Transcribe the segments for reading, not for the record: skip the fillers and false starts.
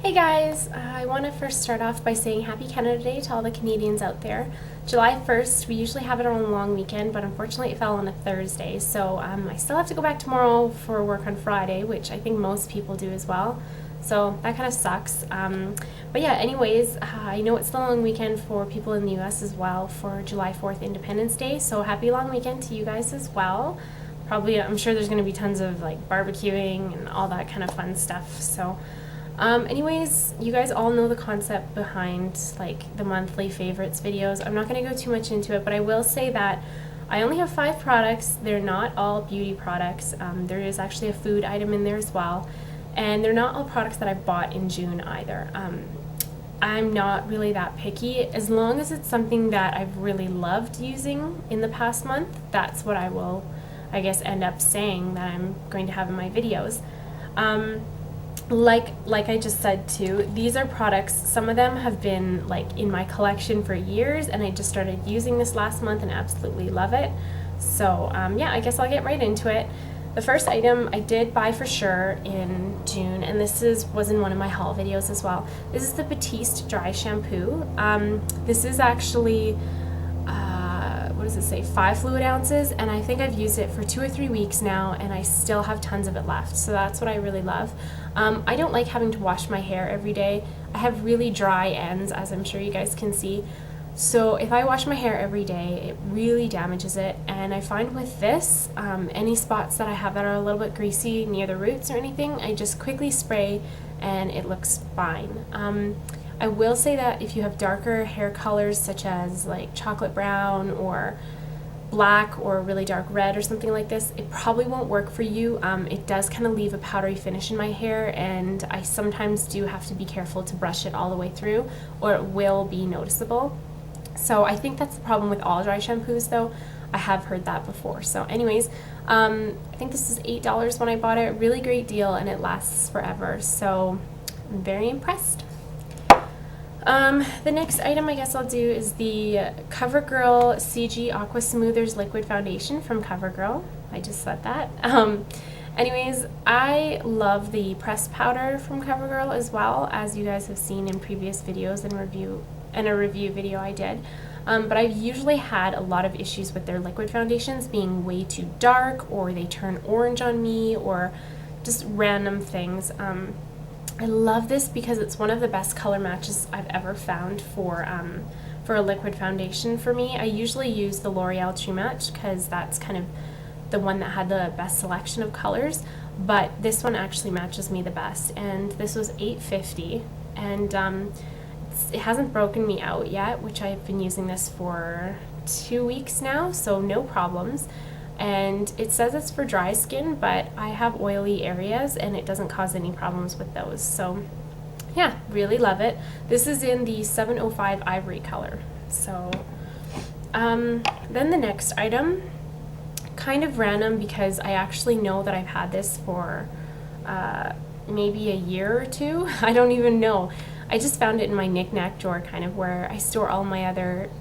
Hey guys, I want to first start off by saying Happy Canada Day to all the Canadians out there. July 1st, we usually have it on a long weekend, but unfortunately it fell on a Thursday, so I still have to go back tomorrow for work on Friday, which I think most people do as well. So that kind of sucks. But yeah, anyways, I know it's the long weekend for people in the US as well for July 4th Independence Day, so happy long weekend to you guys as well. Probably, I'm sure there's going to be tons of like barbecuing and all that kind of fun stuff, so anyways, you guys all know the concept behind like the monthly favorites videos. I'm not going to go too much into it, but I will say that I only have 5 products. They're not all beauty products. There is actually a food item in there as well, and they're not all products that I bought in June either. I'm not really that picky. As long as it's something that I've really loved using in the past month, that's what I will, I guess, end up saying that I'm going to have in my videos. Like I just said too, these are products, some of them have been like in my collection for years, and I just started using this last month and absolutely love it. So yeah, I guess I'll get right into it. The first item I did buy for sure in June, and this was in one of my haul videos as well. This is the Batiste dry shampoo. This is actually what does it say, 5 fluid ounces, and I think I've used it for 2 or 3 weeks now, and I still have tons of it left, so that's what I really love. I don't like having to wash my hair every day. I have really dry ends, as I'm sure you guys can see, so if I wash my hair every day, it really damages it, and I find with this, any spots that I have that are a little bit greasy near the roots or anything, I just quickly spray and it looks fine. I will say that if you have darker hair colors such as like chocolate brown or black or really dark red or something like this, it probably won't work for you. It does kind of leave a powdery finish in my hair, and I sometimes do have to be careful to brush it all the way through or it will be noticeable. So I think that's the problem with all dry shampoos though. I have heard that before. So anyways, I think this is $8 when I bought it. Really great deal, and it lasts forever. So I'm very impressed. The next item I guess I'll do is the Covergirl CG Aqua Smoothers Liquid Foundation from Covergirl. I just said that. Anyways, I love the pressed powder from Covergirl as well, as you guys have seen in previous videos and a review video I did. But I've usually had a lot of issues with their liquid foundations being way too dark, or they turn orange on me, or just random things. I love this because it's one of the best color matches I've ever found for a liquid foundation for me. I usually use the L'Oreal True Match because that's kind of the one that had the best selection of colors, but this one actually matches me the best, and this was $8.50, and it hasn't broken me out yet, which I've been using this for 2 weeks now, so no problems. And it says it's for dry skin, but I have oily areas and it doesn't cause any problems with those. So yeah, really love it. This is in the 705 Ivory color. So then the next item, kind of random because I actually know that I've had this for maybe a year or 2. I don't even know. I just found it in my knick-knack drawer, kind of where I store all my other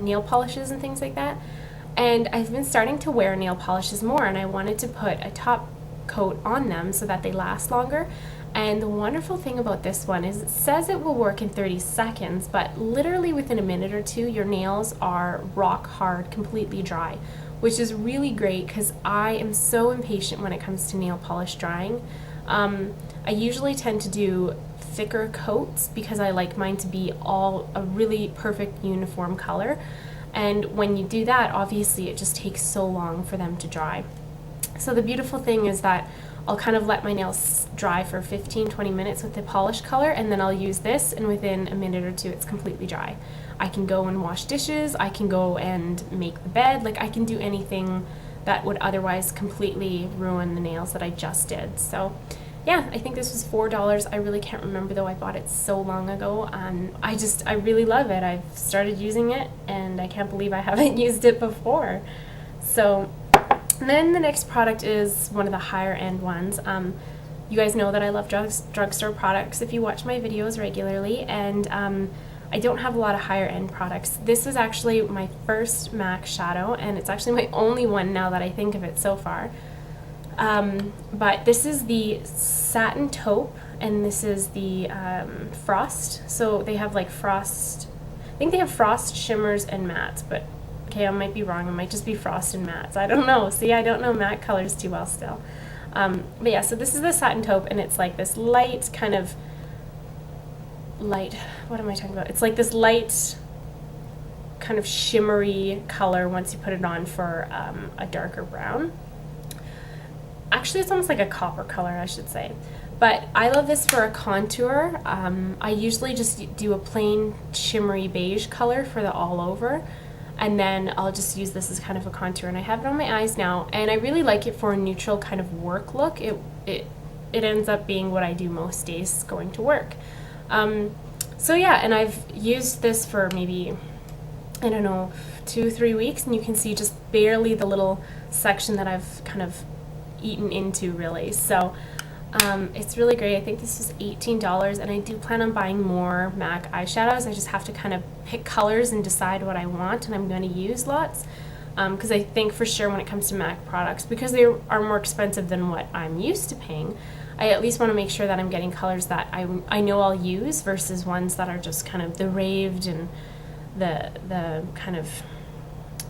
nail polishes and things like that. And I've been starting to wear nail polishes more, and I wanted to put a top coat on them so that they last longer. And the wonderful thing about this one is it says it will work in 30 seconds, but literally within a minute or 2, your nails are rock hard, completely dry, which is really great because I am so impatient when it comes to nail polish drying. I usually tend to do thicker coats because I like mine to be all a really perfect uniform color. And when you do that, obviously it just takes so long for them to dry. So the beautiful thing is that I'll kind of let my nails dry for 15-20 minutes with the polish color, and then I'll use this, and within a minute or 2 it's completely dry. I can go and wash dishes, I can go and make the bed, like I can do anything that would otherwise completely ruin the nails that I just did. So yeah, I think this was $4. I really can't remember though, I bought it so long ago. I really love it. I've started using it and I can't believe I haven't used it before. So then the next product is one of the higher end ones. You guys know that I love drugstore products if you watch my videos regularly, and I don't have a lot of higher end products. This is actually my first MAC shadow, and it's actually my only one now that I think of it so far. But this is the Satin Taupe, and this is the Frost. So they have like Frost, I think they have Frost, Shimmers, and Mattes, but okay, I might be wrong. It might just be Frost and Mattes. I don't know. See, I don't know matte colors too well still. But yeah, so this is the Satin Taupe, and it's like this light kind of light, what am I talking about? It's like this light kind of shimmery color once you put it on for a darker brown. Actually, it's almost like a copper color, I should say. But I love this for a contour. I usually just do a plain shimmery beige color for the all over, and then I'll just use this as kind of a contour. And I have it on my eyes now, and I really like it for a neutral kind of work look. It ends up being what I do most days going to work. So yeah, and I've used this for maybe, I don't know, 2-3 weeks, and you can see just barely the little section that I've kind of eaten into, really. So it's really great. I think this is $18, and I do plan on buying more MAC eyeshadows. I just have to kind of pick colors and decide what I want, and I'm going to use lots, because I think for sure when it comes to MAC products, because they are more expensive than what I'm used to paying, I at least want to make sure that I'm getting colors that I know I'll use versus ones that are just kind of the raved and the kind of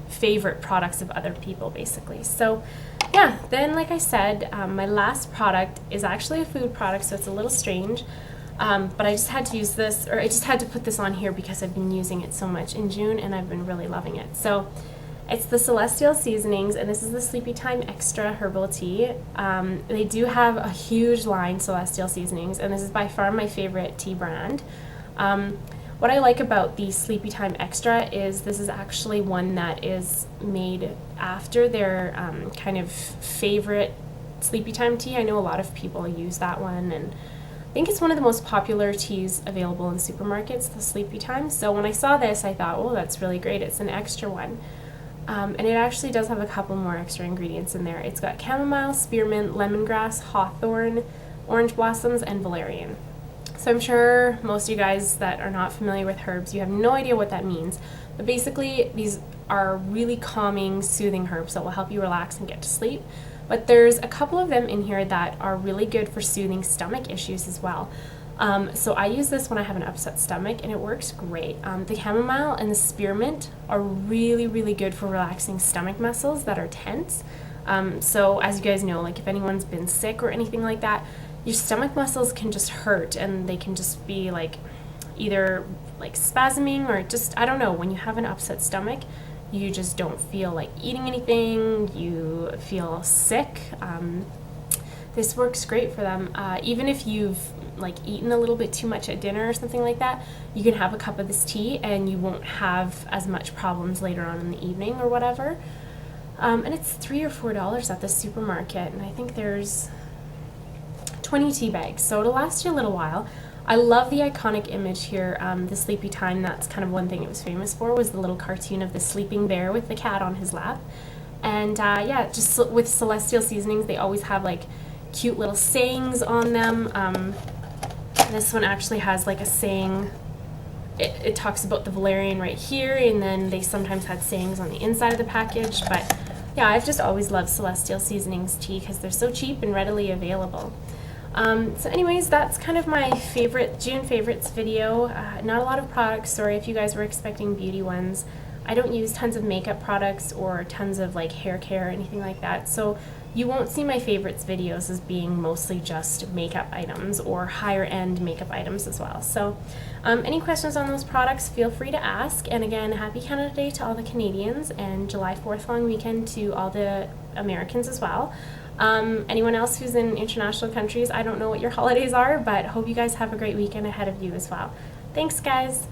favorite products of other people, basically. So yeah, then like I said, my last product is actually a food product, so it's a little strange, but I just had to use this, or I just had to put this on here because I've been using it so much in June and I've been really loving it. So it's the Celestial Seasonings, and this is the Sleepytime Extra Herbal Tea. They do have a huge line, Celestial Seasonings, and this is by far my favorite tea brand. What I like about the Sleepytime Extra is this is actually one that is made after their kind of favorite Sleepytime tea. I know a lot of people use that one, and I think it's one of the most popular teas available in supermarkets, the Sleepytime. So when I saw this, I thought, oh, that's really great. It's an extra one. And it actually does have a couple more extra ingredients in there. It's got chamomile, spearmint, lemongrass, hawthorn, orange blossoms, and valerian. So I'm sure most of you guys that are not familiar with herbs, you have no idea what that means. But basically, these are really calming, soothing herbs that will help you relax and get to sleep. But there's a couple of them in here that are really good for soothing stomach issues as well. So I use this when I have an upset stomach, and it works great. The chamomile and the spearmint are really, really good for relaxing stomach muscles that are tense. So as you guys know, like if anyone's been sick or anything like that, your stomach muscles can just hurt, and they can just be like either like spasming or just, I don't know, when you have an upset stomach, you just don't feel like eating anything, you feel sick. This works great for them. Even if you've like eaten a little bit too much at dinner or something like that, you can have a cup of this tea and you won't have as much problems later on in the evening or whatever. And it's $3 or $4 at the supermarket, and I think there's 20 tea bags, so it'll last you a little while. I love the iconic image here, the Sleepytime. That's kind of one thing it was famous for, was the little cartoon of the sleeping bear with the cat on his lap. And yeah, just with Celestial Seasonings, they always have like cute little sayings on them. This one actually has like a saying. It talks about the valerian right here, and then they sometimes had sayings on the inside of the package. But yeah, I've just always loved Celestial Seasonings tea because they're so cheap and readily available. So anyways, that's kind of my favorite June favorites video. Not a lot of products, sorry if you guys were expecting beauty ones. I don't use tons of makeup products or tons of like hair care or anything like that, so you won't see my favorites videos as being mostly just makeup items or higher end makeup items as well. So any questions on those products, feel free to ask. And again, happy Canada Day to all the Canadians, and July 4th long weekend to all the Americans as well. Anyone else who's in international countries, I don't know what your holidays are, but hope you guys have a great weekend ahead of you as well. Thanks, guys.